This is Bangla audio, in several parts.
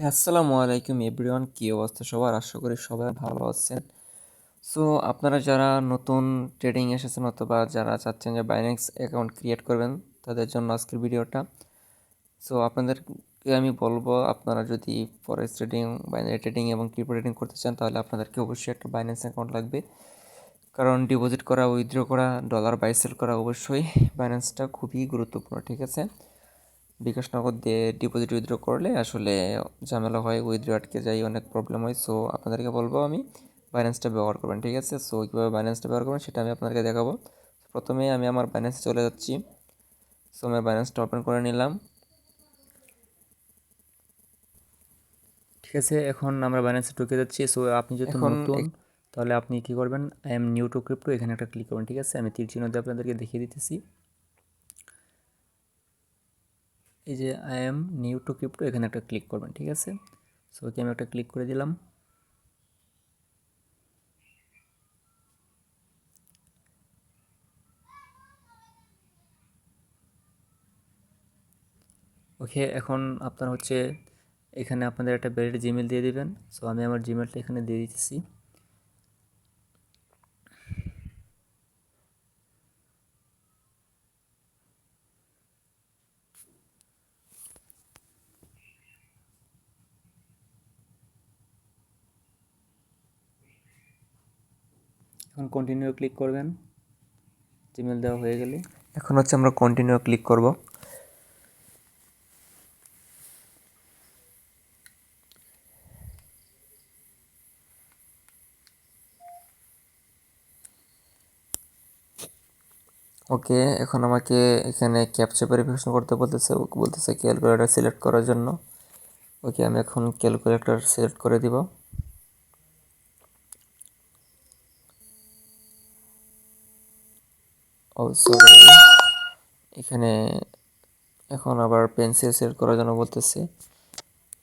আসসালামু আলাইকুম এভরিওয়ান, কি অবস্থা সবার? আশা করি সবাই ভালো আছেন। সো আপনারা যারা নতুন ট্রেডিং এসেছেন অথবা যারা চাচ্ছেন যে বাইন্যান্স অ্যাকাউন্ট ক্রিয়েট করবেন, তাদের জন্য আজকের ভিডিওটা। সো আপনাদেরকে আমি বলবো, আপনারা যদি ফরেক্স ট্রেডিং, বাইনারি ট্রেডিং এবং ক্রিপ্টো ট্রেডিং করতে চান, তাহলে আপনাদেরকে অবশ্যই একটা বাইন্যান্স অ্যাকাউন্ট লাগবে। কারণ ডিপোজিট করা, উইথড্র করা, ডলার বাই সেল করা অবশ্যই বাইন্যান্সটা খুবই গুরুত্বপূর্ণ, ঠিক আছে? বিকাশ নগদ দিয়ে ডিপোজিট উইথড্র করলে আসলে ঝামেলা হয়, উইথড্র আটকে যায়, অনেক প্রবলেম হয়। সো আপনাদেরকে বলবো আমি বাইন্যান্সটা ব্যবহার করবেন, ঠিক আছে? সো কীভাবে বাইন্যান্সটা ব্যবহার করবেন সেটা আমি আপনাদেরকে দেখাবো। প্রথমে আমি আমার বাইন্যান্সে চলে যাচ্ছি। সো আমি বাইন্যান্সটা ওপেন করে নিলাম, ঠিক আছে? এখন আমরা বাইন্যান্সে ঢুকে যাচ্ছি। সো আপনি যেহেতু নতুন, তাহলে আপনি কী করবেন, I am new two crypto, এখানে একটা ক্লিক করবেন, ঠিক আছে? আমি তীর চিহ্ন দিয়ে আপনাদেরকে দেখিয়ে দিতেছি। এই যে I am new two crypto, এখানে একটা ক্লিক করবেন, ঠিক আছে? সো ওকে আমি একটা ক্লিক করে দিলাম। ওকে, এখন আপনার হচ্ছে এখানে আপনাদের একটা ভ্যালিড জিমেল দিয়ে দিবেন। সো আমি আমার জিমেলটা এখানে দিয়ে দিতেছি। এখন কন্টিনিউ ক্লিক করবেন, জিমেল দেওয়া হয়ে গেলে। এখন হচ্ছে আমরা কন্টিনিউ ক্লিক করব। ওকে, এখন আমাকে এখানে ক্যাপচা ভেরিফিকেশন করতে বলতেছে ক্যালকুলেটর সিলেক্ট করার জন্য। ওকে, আমি এখন ক্যালকুলেটর সিলেক্ট করে দিব। ও সরি, এখানে এখন আবার পেন্সিল সিলেক্ট করার জন্য বলতেছে,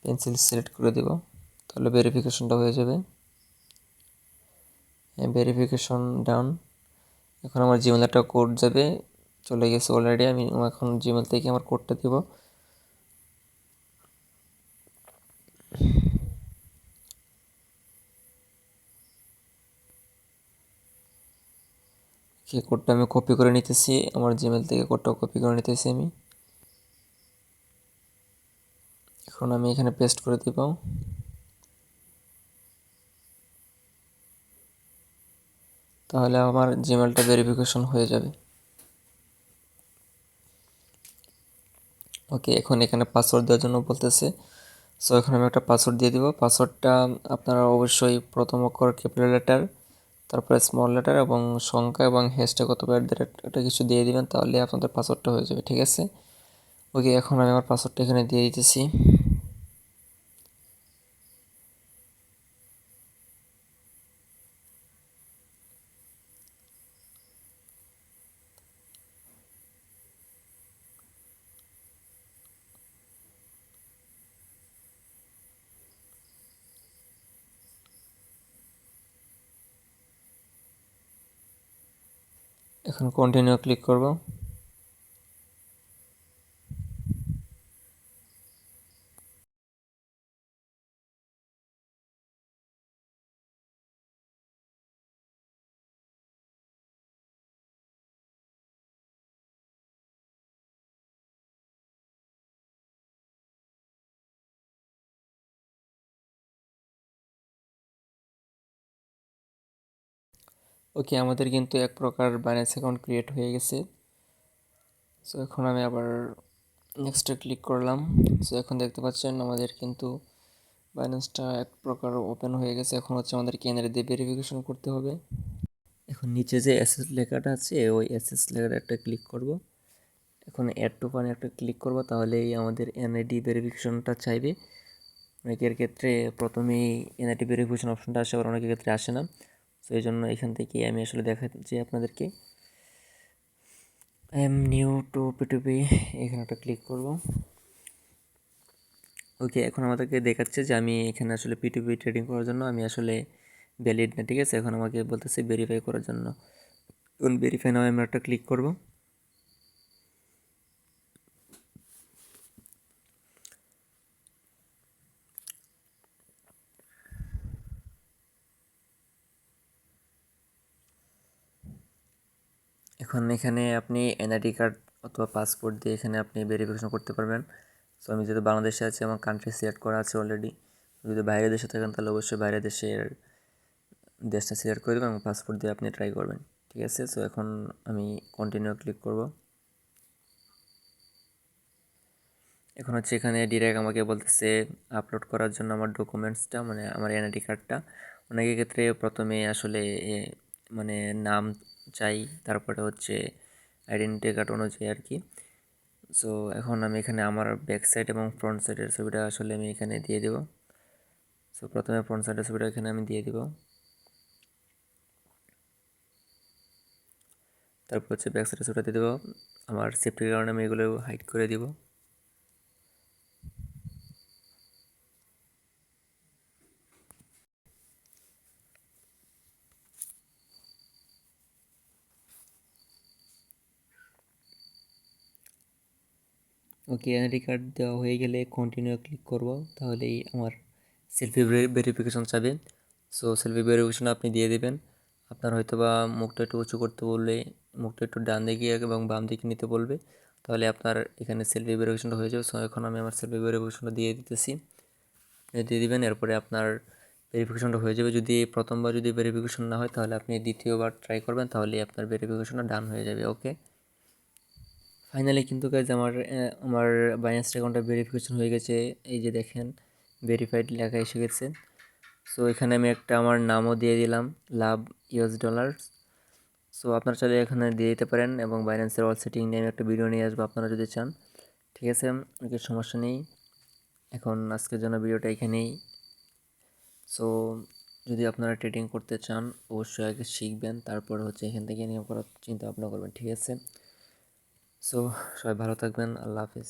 পেন্সিল সিলেক্ট করে দিব, তাহলে ভেরিফিকেশনটা হয়ে যাবে। ভেরিফিকেশন ডান। এখন আমার জিমেল একটা কোড যাবে, চলে গেছে অলরেডি। আমি এখন জিমেল থেকে আমার কোডটা দিব। সেই কোডটা আমি কপি করে নিতেছি, আমার জিমেল থেকে কোডটা কপি করে নিতেছি আমি। এখন আমি এখানে পেস্ট করে দিব। তাহলে আমার জিমেলটা ভেরিফিকেশন হয়ে যাবে। ওকে, এখন এখানে পাসওয়ার্ড দেওয়ার জন্য বলতেছে। সো এখন আমি একটা পাসওয়ার্ড দিয়ে দিব। পাসওয়ার্ডটা আপনারা অবশ্যই প্রথম অক্ষর ক্যাপিটাল লেটার, তারপরে স্মল লেটার এবং সংখ্যা এবং হ্যাশট্যাগ অথবা একটা কিছু দিয়ে দিবেন, তাহলে আপনাদের পাসওয়ার্ডটা হয়ে যাবে, ঠিক আছে? ওকে, এখন আমি আমার পাসওয়ার্ডটা এখানে দিয়ে দিতেছি। এখন কন্টিনিউ ক্লিক করব। ওকে, আমাদের কিন্তু এক প্রকার বাইন্যান্স অ্যাকাউন্ট ক্রিয়েট হয়ে গেছে। সো এখন আমি আবার নেক্সটে ক্লিক করলাম। সো এখন দেখতে পাচ্ছেন আমাদের কিন্তু বাইন্যান্সটা এক প্রকার ওপেন হয়ে গেছে। এখন হচ্ছে আমাদেরকে এনআইডি দিয়ে ভেরিফিকেশন করতে হবে। এখন নিচে যে এসএস লেখাটা আছে, ওই এসএস লেখাটা একটা ক্লিক করব। এখন অ্যাড টু পানে একটা ক্লিক করব, তাহলেই আমাদের এনআইডি ভেরিফিকেশনটা চাইবে। অনেকের ক্ষেত্রে প্রথমেই এনআইডি ভেরিফিকেশন অপশনটা আসে, আবার অনেকের ক্ষেত্রে আসে না। তো এই জন্য এখান থেকে আমি আসলে দেখাচ্ছি আপনাদেরকে। আই এম নিউ টু পিটুপি, এখানে একটা ক্লিক করব। ওকে, এখন আমাদেরকে দেখাচ্ছে যে আমি এখানে আসলে পিটুপি ট্রেডিং করার জন্য আমি আসলে ভ্যালিড না, ঠিক আছে? এখন আমাকে বলতেছে ভেরিফাই করার জন্য। এখন ভেরিফাই নাও আমি একটা ক্লিক করব। এখন এখানে আপনি এনআইডি কার্ড অথবা পাসপোর্ট দিয়ে এখানে আপনি ভেরিফিকেশন করতে পারবেন। সো আমি যেহেতু বাংলাদেশে আছি, আমার কান্ট্রি সিলেক্ট করা আছে অলরেডি। যদি বাইরের দেশে থাকেন তাহলে অবশ্যই বাইরের দেশের দেশটা সিলেক্ট করে দেবেন এবং পাসপোর্ট দিয়ে আপনি ট্রাই করবেন, ঠিক আছে। সো এখন আমি কন্টিনিউ ক্লিক করব। এখন হচ্ছে এখানে ডিরেক্ট আমাকে বলতেছে আপলোড করার জন্য আমার ডকুমেন্টসটা, মানে আমার এনআইডি কার্ডটা। অনেকের ক্ষেত্রে প্রথমে আসলে মানে নাম চাই, তারপরে হচ্ছে আইডেন্টি কার্ড অনুযায়ী আর কি। সো এখন আমি এখানে আমার ব্যাক সাইড এবং ফ্রন্ট সাইডের ছবিটা আসলে আমি এখানে দিয়ে দেব। সো প্রথমে ফ্রন্ট সাইডের ছবিটা এখানে আমি দিয়ে দেব, তারপর হচ্ছে ব্যাক সাইডের ছবিটা দিয়ে দেবো। আমার সেফটির কারণে আমি এগুলো হাইড করে দিব। ওকে, এনআইডি কার্ড দেওয়া হয়ে গেলে কন্টিনিউ ক্লিক করব, তাহলেই আমার সেলফি ভেরিফিকেশন চাবে। সো সেলফি ভেরিফিকেশন আপনি দিয়ে দেবেন। আপনার হয়তো বা মুখটা একটু উঁচু করতে বললে, মুখটা একটু ডান দিকে এবং বাম দিকে নিতে বলবে, তাহলে আপনার এখানে সেলফি ভেরিফিকেশনটা হয়ে যাবে। সো এখন আমি আমার সেলফি ভেরিফিকেশনটা দিয়ে দিতেছি, দিয়ে দিবেন। এরপরে আপনার ভেরিফিকেশনটা হয়ে যাবে। যদি প্রথমবার যদি ভেরিফিকেশন না হয় তাহলে আপনি দ্বিতীয়বার ট্রাই করবেন, তাহলে আপনার ভেরিফিকেশনটা ডান হয়ে যাবে। ওকে, ফাইনালি কিন্তু গাইজ আমার বাইন্যান্স অ্যাকাউন্টটা ভেরিফিকেশন হয়ে গেছে। এই যে দেখেন, ভেরিফাইড লেখা এসে গেছে। সো এখানে আমি একটা আমার নামও দিয়ে দিলাম, লাভ US ডলার। সো আপনারা চাইলে এখানে দিয়ে দিতে পারেন, এবং বাইন্যান্সের অল সেটিং নিয়ে আমি একটা ভিডিও নিয়ে আসবো আপনারা যদি চান, ঠিক আছে। ওকে, সমস্যা নেই। এখন আজকের জন্য ভিডিওটা এখানেই। সো যদি আপনারা ট্রেডিং করতে চান অবশ্যই আগে শিখবেন, তারপর হচ্ছে এখান থেকে ইনকাম করার চিন্তা ভাবনা করবেন, ঠিক আছে। সো সবাই ভালো থাকবেন, আল্লাহ হাফিজ।